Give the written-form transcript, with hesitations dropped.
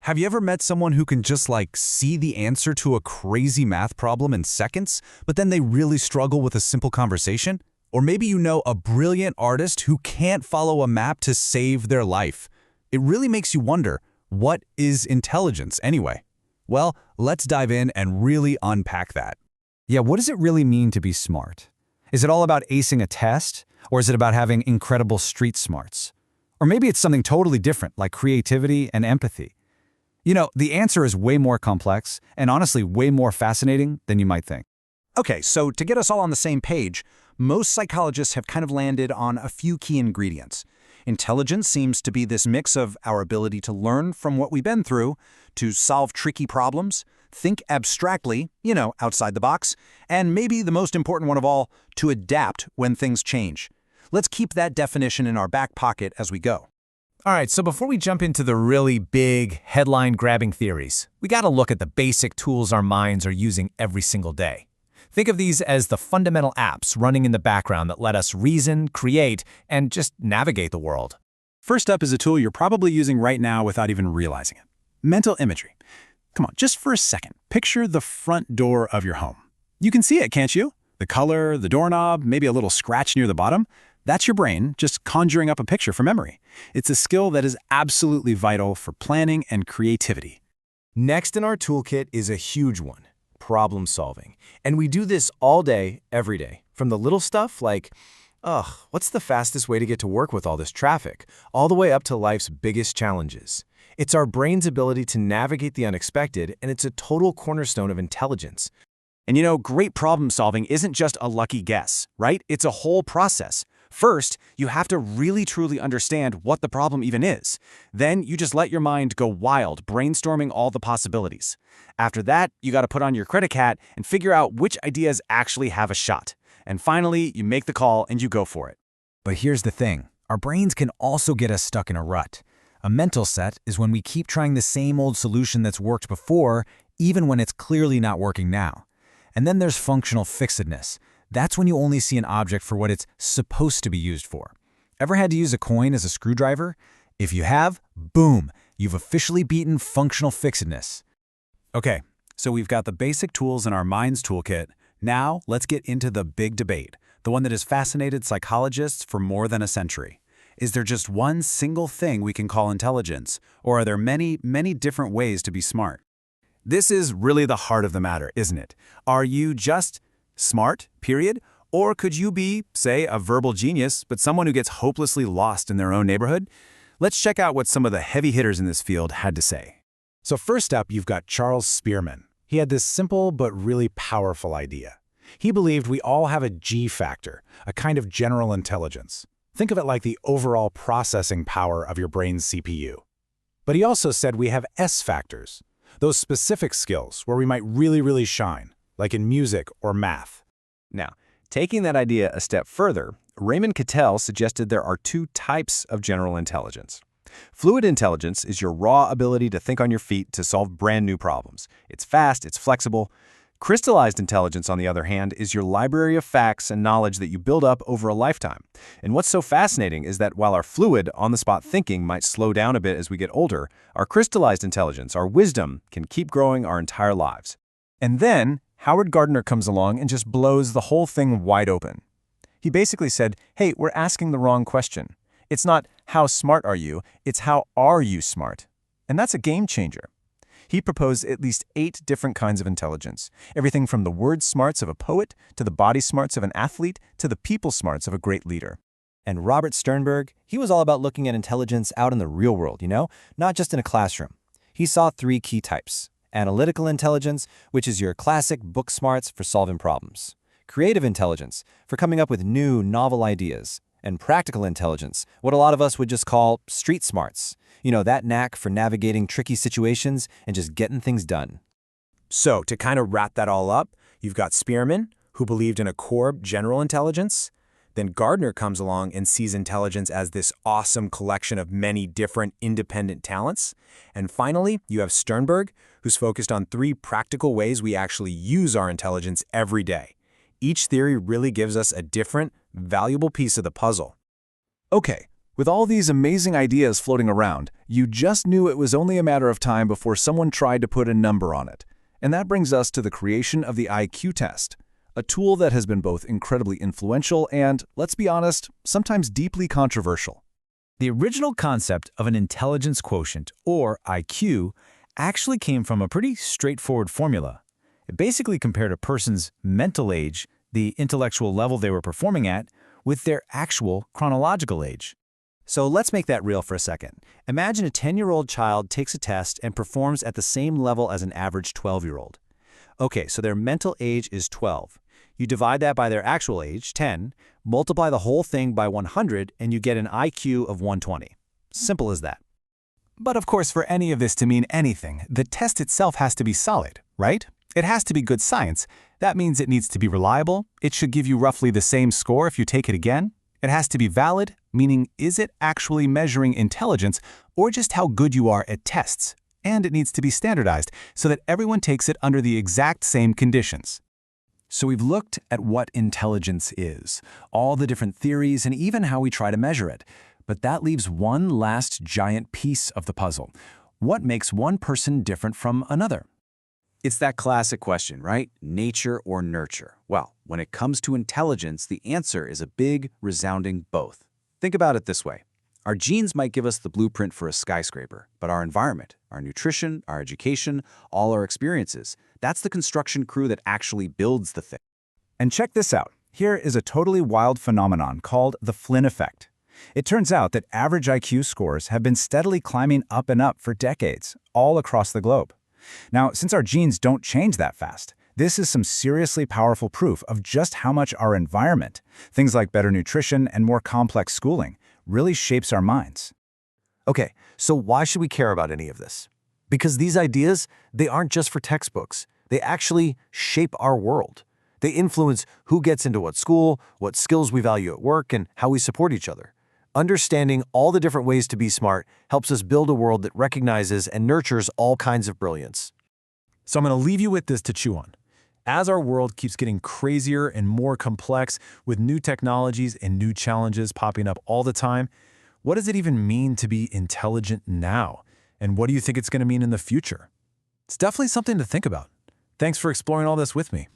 Have you ever met someone who can just see the answer to a crazy math problem in seconds, but then they really struggle with a simple conversation? Or maybe you know a brilliant artist who can't follow a map to save their life. It really makes you wonder, what is intelligence anyway? Well, let's dive in and really unpack that. Yeah, what does it really mean to be smart? Is it all about acing a test? Or is it about having incredible street smarts? Or maybe it's something totally different, like creativity and empathy. You know, the answer is way more complex and honestly way more fascinating than you might think. Okay, so to get us all on the same page, most psychologists have kind of landed on a few key ingredients. Intelligence seems to be this mix of our ability to learn from what we've been through, to solve tricky problems, think abstractly, outside the box, and maybe the most important one of all, to adapt when things change. Let's keep that definition in our back pocket as we go. All right, so before we jump into the really big, headline-grabbing theories, we got to look at the basic tools our minds are using every single day. Think of these as the fundamental apps running in the background that let us reason, create, and just navigate the world. First up is a tool you're probably using right now without even realizing it. Mental imagery. Come on, just for a second, picture the front door of your home. You can see it, can't you? The color, the doorknob, maybe a little scratch near the bottom. That's your brain just conjuring up a picture from memory. It's a skill that is absolutely vital for planning and creativity. Next in our toolkit is a huge one, problem solving. And we do this all day, every day. From the little stuff like, what's the fastest way to get to work with all this traffic, all the way up to life's biggest challenges. It's our brain's ability to navigate the unexpected, and it's a total cornerstone of intelligence. And great problem solving isn't just a lucky guess, right? It's a whole process. First, you have to really truly understand what the problem even is. Then you just let your mind go wild, brainstorming all the possibilities. After that, you got to put on your critic hat and figure out which ideas actually have a shot. And finally, you make the call and you go for it. But here's the thing. Our brains can also get us stuck in a rut. A mental set is when we keep trying the same old solution that's worked before, even when it's clearly not working now. And then there's functional fixedness. That's when you only see an object for what it's supposed to be used for. Ever had to use a coin as a screwdriver? If you have, boom, you've officially beaten functional fixedness. Okay, so we've got the basic tools in our mind's toolkit. Now, let's get into the big debate, the one that has fascinated psychologists for more than a century. Is there just one single thing we can call intelligence, or are there many, many different ways to be smart? This is really the heart of the matter, isn't it? Are you just smart, period? Or could you be, say, a verbal genius, but someone who gets hopelessly lost in their own neighborhood? Let's check out what some of the heavy hitters in this field had to say. So first up, you've got Charles Spearman. He had this simple but really powerful idea. He believed we all have a G factor, a kind of general intelligence. Think of it like the overall processing power of your brain's CPU. But he also said we have S factors, those specific skills where we might really shine, like in music or math. Now, taking that idea a step further, Raymond Cattell suggested there are two types of general intelligence. Fluid intelligence is your raw ability to think on your feet to solve brand new problems. It's fast, it's flexible. Crystallized intelligence, on the other hand, is your library of facts and knowledge that you build up over a lifetime. And what's so fascinating is that while our fluid, on-the-spot thinking might slow down a bit as we get older, our crystallized intelligence, our wisdom, can keep growing our entire lives. And then Howard Gardner comes along and just blows the whole thing wide open. He basically said, hey, we're asking the wrong question. It's not how smart are you, it's how are you smart? And that's a game changer. He proposed at least 8 different kinds of intelligence, everything from the word smarts of a poet, to the body smarts of an athlete, to the people smarts of a great leader. And Robert Sternberg, he was all about looking at intelligence out in the real world, not just in a classroom. He saw 3 key types. Analytical intelligence, which is your classic book smarts for solving problems. Creative intelligence, for coming up with new, novel ideas. And practical intelligence, what a lot of us would just call street smarts. That knack for navigating tricky situations and just getting things done. So, to kind of wrap that all up, you've got Spearman, who believed in a core general intelligence. Then Gardner comes along and sees intelligence as this awesome collection of many different independent talents. And finally, you have Sternberg, who's focused on 3 practical ways we actually use our intelligence every day. Each theory really gives us a different, valuable piece of the puzzle. Okay, With all these amazing ideas floating around, you just knew it was only a matter of time before someone tried to put a number on it. And that brings us to the creation of the IQ test, a tool that has been both incredibly influential and, let's be honest, sometimes deeply controversial. The original concept of an intelligence quotient, or IQ, actually came from a pretty straightforward formula. It basically compared a person's mental age, the intellectual level they were performing at, with their actual chronological age. So let's make that real for a second. Imagine a 10-year-old child takes a test and performs at the same level as an average 12-year-old. Okay, so their mental age is 12. You divide that by their actual age, 10, multiply the whole thing by 100, and you get an IQ of 120. Simple as that. But of course, for any of this to mean anything, the test itself has to be solid, right? It has to be good science. That means it needs to be reliable. It should give you roughly the same score if you take it again. It has to be valid, meaning is it actually measuring intelligence or just how good you are at tests? And it needs to be standardized so that everyone takes it under the exact same conditions. So we've looked at what intelligence is, all the different theories, and even how we try to measure it. But that leaves one last giant piece of the puzzle. What makes one person different from another? It's that classic question, right? Nature or nurture? Well, when it comes to intelligence, the answer is a big, resounding both. Think about it this way. Our genes might give us the blueprint for a skyscraper, but our environment, our nutrition, our education, all our experiences, that's the construction crew that actually builds the thing. And check this out. Here is a totally wild phenomenon called the Flynn effect. It turns out that average IQ scores have been steadily climbing up and up for decades, all across the globe. Now, since our genes don't change that fast, this is some seriously powerful proof of just how much our environment, things like better nutrition and more complex schooling, really shapes our minds. Okay, so why should we care about any of this? Because these ideas, they aren't just for textbooks. They actually shape our world. They influence who gets into what school, what skills we value at work, and how we support each other. Understanding all the different ways to be smart helps us build a world that recognizes and nurtures all kinds of brilliance. So I'm going to leave you with this to chew on. As our world keeps getting crazier and more complex with new technologies and new challenges popping up all the time, what does it even mean to be intelligent now? And what do you think it's going to mean in the future? It's definitely something to think about. Thanks for exploring all this with me.